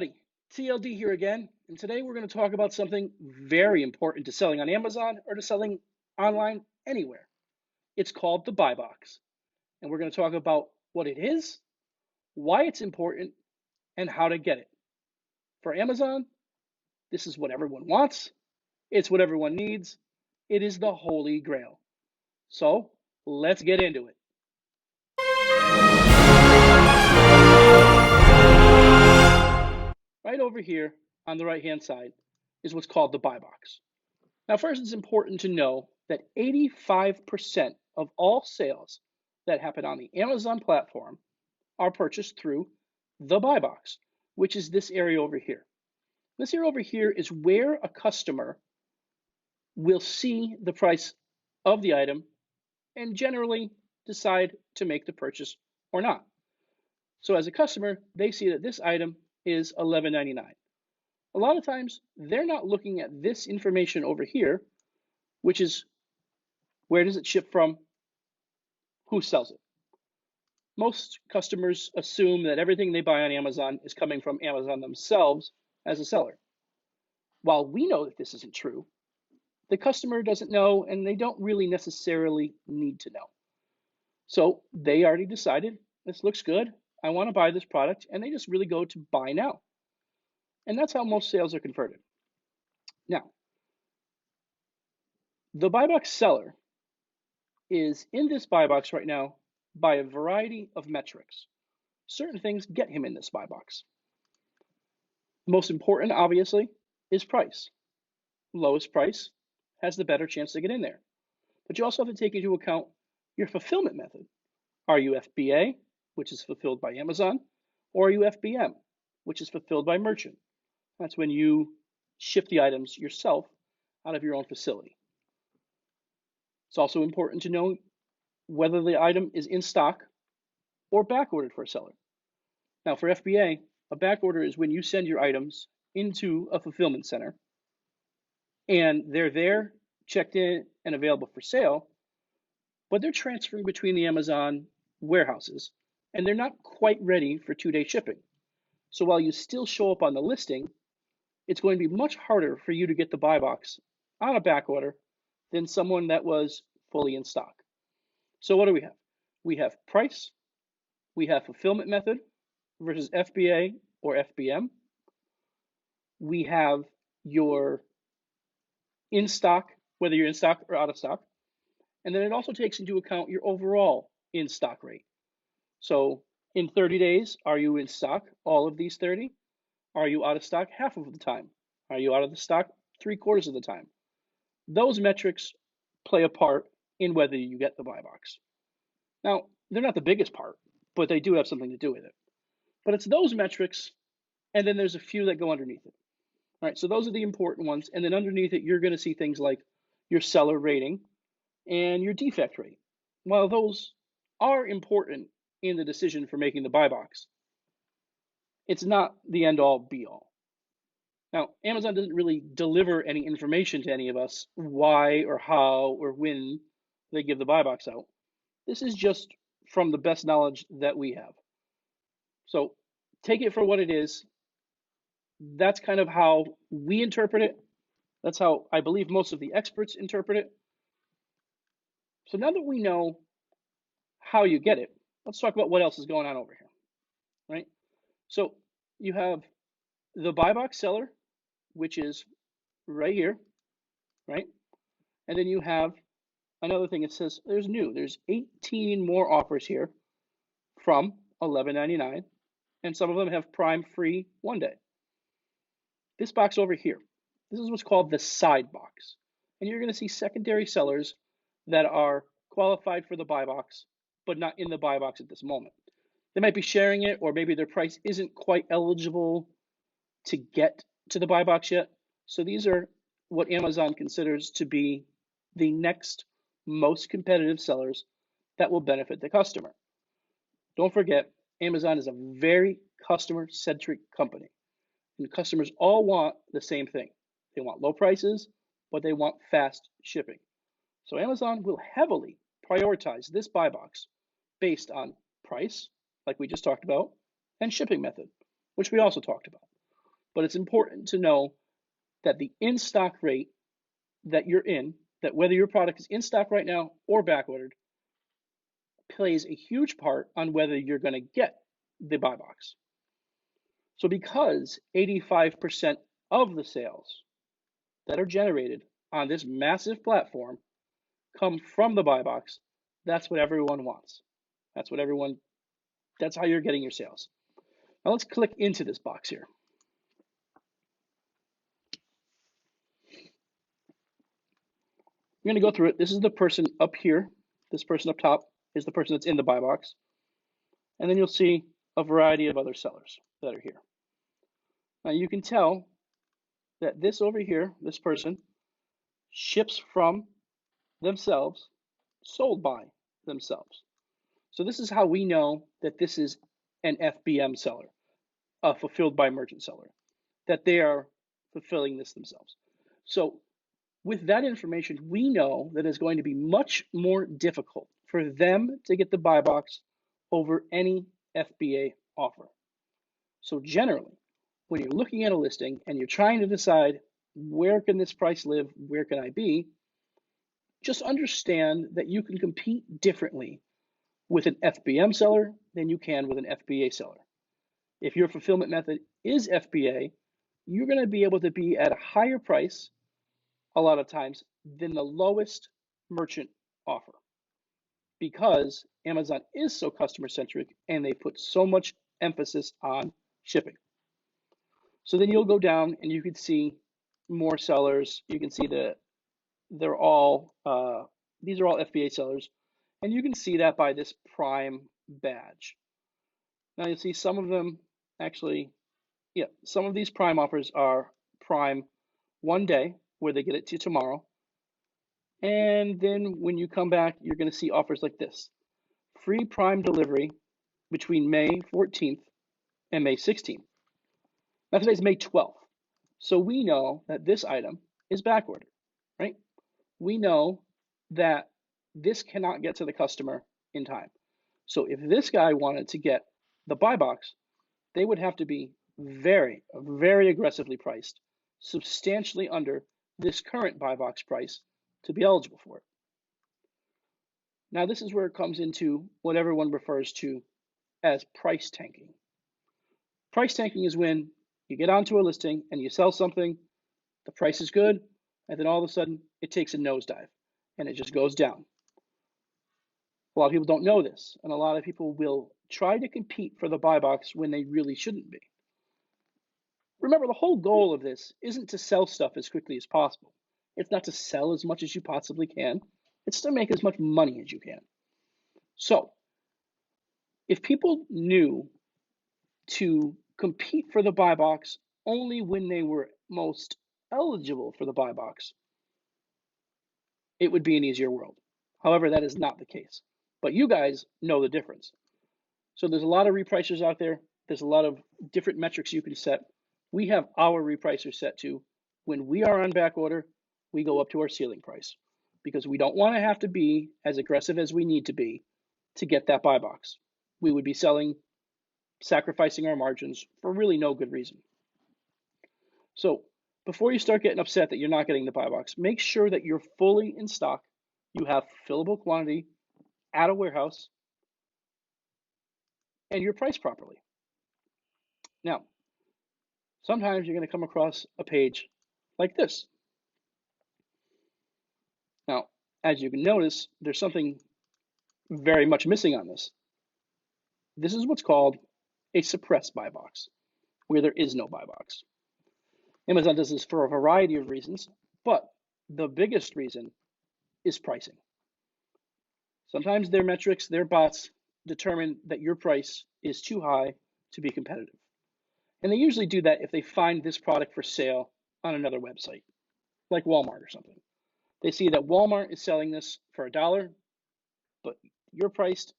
everybody. TLD here again, and today we're going to talk about something very important to selling on Amazon or to selling online anywhere. It's called the buy box, and we're going to talk about what it is, why it's important, and how to get it. For Amazon, this is what everyone wants, it's what everyone needs, it is the holy grail. So let's get into it. Right over here on the right-hand side is what's called the buy box. Now, first, it's important to know that 85% of all sales that happen on the Amazon platform are purchased through the buy box, which is this area over here. This area over here is where a customer will see the price of the item and generally decide to make the purchase or not. So as a customer, they see that this item is $11.99. A lot of times, they're not looking at this information over here, which is where does it ship from, who sells it. Most customers assume that everything they buy on Amazon is coming from Amazon themselves as a seller. While we know that this isn't true, the customer doesn't know and they don't really necessarily need to know. So they already decided, this looks good, I want to buy this product, and they just really go to buy now. And that's how most sales are converted. Now, the buy box seller is in this buy box right now by a variety of metrics. Certain things get him in this buy box. Most important, obviously, is price. Lowest price has the better chance to get in there. But you also have to take into account your fulfillment method. Are you FBA, which is fulfilled by Amazon, or are you FBM, which is fulfilled by merchant? That's when you ship the items yourself out of your own facility. It's also important to know whether the item is in stock or back ordered for a seller. Now, for FBA, a back order is when you send your items into a fulfillment center and they're there, checked in, and available for sale, but they're transferring between the Amazon warehouses and they're not quite ready for 2-day shipping. So while you still show up on the listing, it's going to be much harder for you to get the buy box on a back order than someone that was fully in stock. So what do we have? We have price, we have fulfillment method versus FBA or FBM. We have your in stock, whether you're in stock or out of stock. And then it also takes into account your overall in stock rate. So in 30 days, are you in stock all of these 30? Are you out of stock half of the time? Are you out of the stock 3/4 of the time? Those metrics play a part in whether you get the buy box. Now, they're not the biggest part, but they do have something to do with it. But it's those metrics, and then there's a few that go underneath it. All right, so those are the important ones. And then underneath it, you're going to see things like your seller rating and your defect rate. While those are important in the decision for making the buy box, it's not the end all be all. Now, Amazon doesn't really deliver any information to any of us why or how or when they give the buy box out. This is just from the best knowledge that we have. So take it for what it is. That's kind of how we interpret it. That's how I believe most of the experts interpret it. So now that we know how you get it, let's talk about what else is going on over here, right? So you have the buy box seller, which is right here, right? And then you have another thing. It says there's 18 more offers here from $11.99, and some of them have Prime free 1 day. This box over here, this is what's called the side box. And you're going to see secondary sellers that are qualified for the buy box, but not in the buy box at this moment. They might be sharing it, or maybe their price isn't quite eligible to get to the buy box yet. So these are what Amazon considers to be the next most competitive sellers that will benefit the customer. Don't forget, Amazon is a very customer-centric company, and customers all want the same thing. They want low prices, but they want fast shipping. So Amazon will heavily prioritize this buy box based on price, like we just talked about, and shipping method, which we also talked about. but it's important to know that the in-stock rate that you're in, that whether your product is in stock right now or back ordered, plays a huge part on whether you're going to get the buy box. So because 85% of the sales that are generated on this massive platform come from the buy box, that's what everyone wants. That's how you're getting your sales. Now let's click into this box here. I'm going to go through it. This is the person up here. This person up top is the person that's in the buy box. And then you'll see a variety of other sellers that are here. Now you can tell that this over here, this person, ships from themselves, sold by themselves. So this is how we know that this is an FBM seller, a fulfilled by merchant seller, that they are fulfilling this themselves. So with that information, we know that it's going to be much more difficult for them to get the buy box over any FBA offer. So generally, when you're looking at a listing and you're trying to decide where can this price live, where can I be, just understand that you can compete differently with an FBM seller than you can with an FBA seller. If your fulfillment method is FBA, you're going to be able to be at a higher price a lot of times than the lowest merchant offer, because Amazon is so customer centric and they put so much emphasis on shipping. So then you'll go down and you can see more sellers. You can see that they're all these are all FBA sellers, and you can see that by this Prime badge. Now you'll see some of them actually, yeah, some of these Prime offers are Prime 1 day, where they get it to you tomorrow. And then when you come back, you're going to see offers like this: free Prime delivery between May 14th and May 16th. Now today's May 12th. So we know that this item is back ordered, right? We know that this cannot get to the customer in time. So if this guy wanted to get the buy box, they would have to be very, very aggressively priced, substantially under this current buy box price to be eligible for it. Now this is where it comes into what everyone refers to as price tanking. Price tanking is when you get onto a listing and you sell something, the price is good, and then all of a sudden it takes a nosedive and it just goes down. A lot of people don't know this, and a lot of people will try to compete for the buy box when they really shouldn't be. Remember, the whole goal of this isn't to sell stuff as quickly as possible. It's not to sell as much as you possibly can. It's to make as much money as you can. So if people knew to compete for the buy box only when they were most eligible for the buy box, it would be an easier world. However, that is not the case. But you guys know the difference. So there's a lot of repricers out there. There's a lot of different metrics you can set. We have our repricer set to when we are on back order, we go up to our ceiling price, because we don't want to have to be as aggressive as we need to be to get that buy box. We would be sacrificing our margins for really no good reason. So before you start getting upset that you're not getting the buy box, make sure that you're fully in stock. You have fillable quantity at a warehouse, and you're priced properly. Now, sometimes you're going to come across a page like this. Now, as you can notice, there's something very much missing on this. This is what's called a suppressed buy box, where there is no buy box. Amazon does this for a variety of reasons, but the biggest reason is pricing. Sometimes their metrics, their bots, determine that your price is too high to be competitive. And they usually do that if they find this product for sale on another website, like Walmart or something. They see that Walmart is selling this for $1, but you're priced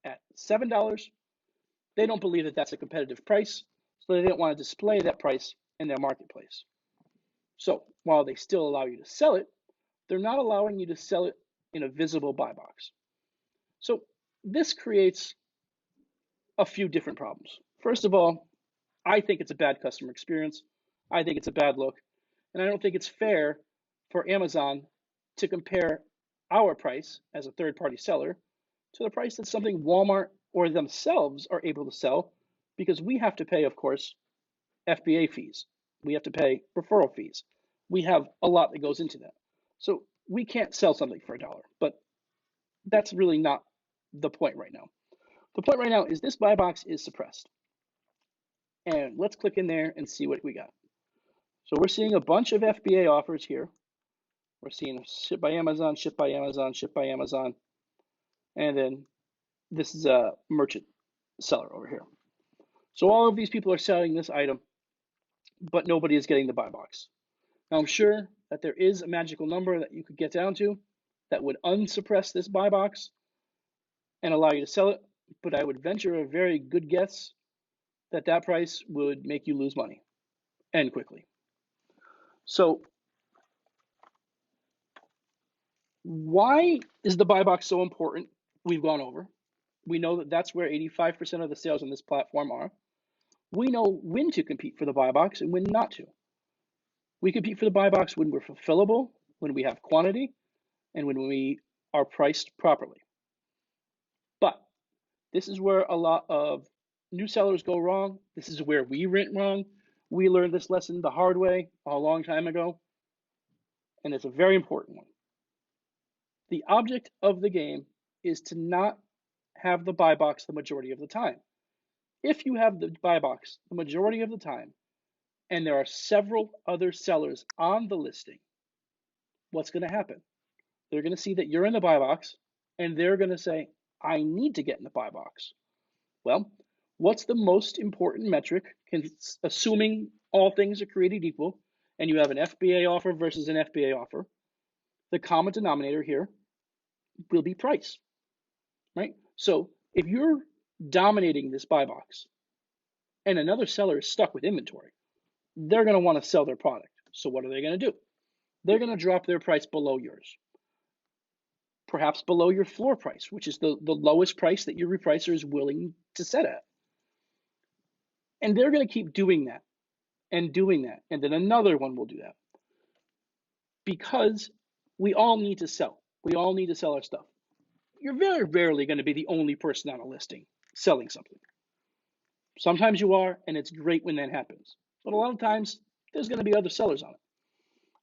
at $7. They don't believe that that's a competitive price, so they don't want to display that price in their marketplace. So while they still allow you to sell it, they're not allowing you to sell it in a visible buy box. So this creates a few different problems. First of all, I think it's a bad customer experience. I think it's a bad look. And I don't think it's fair for Amazon to compare our price as a third-party seller to the price that something Walmart or themselves are able to sell, because we have to pay, of course, FBA fees. We have to pay referral fees. We have a lot that goes into that. So we can't sell something for $1, but that's really not the point right now. The point right now is this buy box is suppressed. And let's click in there and see what we got. So we're seeing a bunch of FBA offers here. We're seeing ship by Amazon, ship by Amazon, ship by Amazon. And then this is a merchant seller over here. So all of these people are selling this item, but nobody is getting the buy box. Now I'm sure that there is a magical number that you could get down to that would unsuppress this buy box and allow you to sell it, but I would venture a very good guess that that price would make you lose money, and quickly. So why is the buy box so important? We've gone over. We know that that's where 85% of the sales on this platform are. We know when to compete for the buy box and when not to. We compete for the buy box when we're fulfillable, when we have quantity, and when we are priced properly. But this is where a lot of new sellers go wrong. This is where we went wrong. We learned this lesson the hard way a long time ago, and it's a very important one. The object of the game is to not have the buy box the majority of the time. If you have the buy box the majority of the time, and there are several other sellers on the listing, what's going to happen? They're going to see that you're in the buy box, and they're going to say, I need to get in the buy box. Well, what's the most important metric, assuming all things are created equal, and you have an FBA offer versus an FBA offer? The common denominator here will be price, right? So if you're dominating this buy box and another seller is stuck with inventory, they're going to want to sell their product. So what are they going to do? They're going to drop their price below yours, perhaps below your floor price, which is the lowest price that your repricer is willing to set at. And they're going to keep doing that and doing that. And then another one will do that, because we all need to sell. We all need to sell our stuff. You're very rarely going to be the only person on a listing selling something. Sometimes you are, and it's great when that happens. But a lot of times, there's going to be other sellers on it.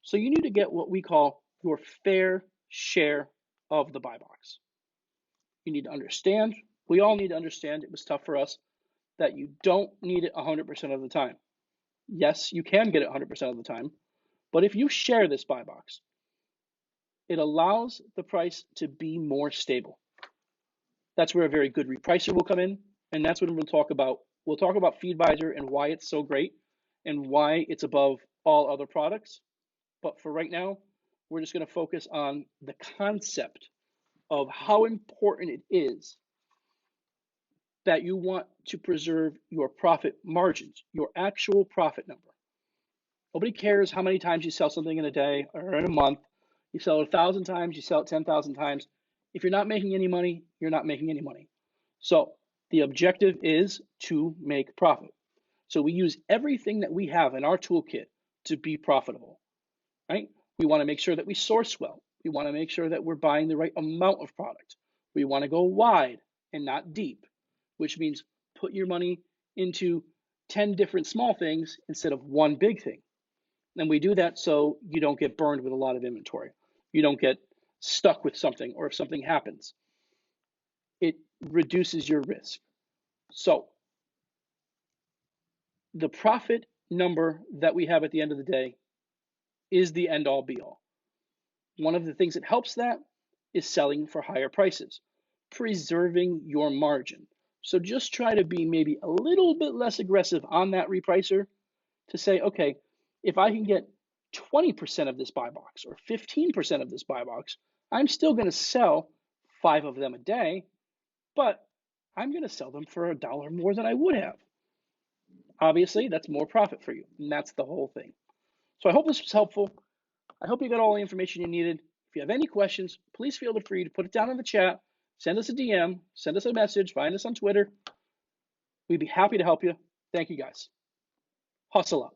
So you need to get what we call your fair share of the buy box. You need to understand, we all need to understand, it was tough for us, that you don't need it 100% of the time. Yes, you can get it 100% of the time, but if you share this buy box, it allows the price to be more stable. That's where a very good repricer will come in, and that's when we'll talk about FeedVisor and why it's so great and why it's above all other products. But for right now, we're just going to focus on the concept of how important it is that you want to preserve your profit margins, your actual profit number. Nobody cares how many times you sell something in a day or in a month. You sell it 1,000 times, you sell it 10,000 times. If you're not making any money, you're not making any money. So the objective is to make profit. So we use everything that we have in our toolkit to be profitable, right? We want to make sure that we source well. We want to make sure that we're buying the right amount of product. We want to go wide and not deep, which means put your money into 10 different small things instead of one big thing. And we do that so you don't get burned with a lot of inventory. You don't get stuck with something, or if something happens, it reduces your risk. So the profit number that we have at the end of the day is the end all be all. One of the things that helps that is selling for higher prices, preserving your margin. So just try to be maybe a little bit less aggressive on that repricer to say, okay, if I can get 20% of this buy box or 15% of this buy box, I'm still going to sell 5 of them a day, but I'm going to sell them for $1 more than I would have. Obviously, that's more profit for you, and that's the whole thing. So I hope this was helpful. I hope you got all the information you needed. If you have any questions, please feel free to put it down in the chat, send us a DM, send us a message, find us on Twitter. We'd be happy to help you. Thank you, guys. Hustle up.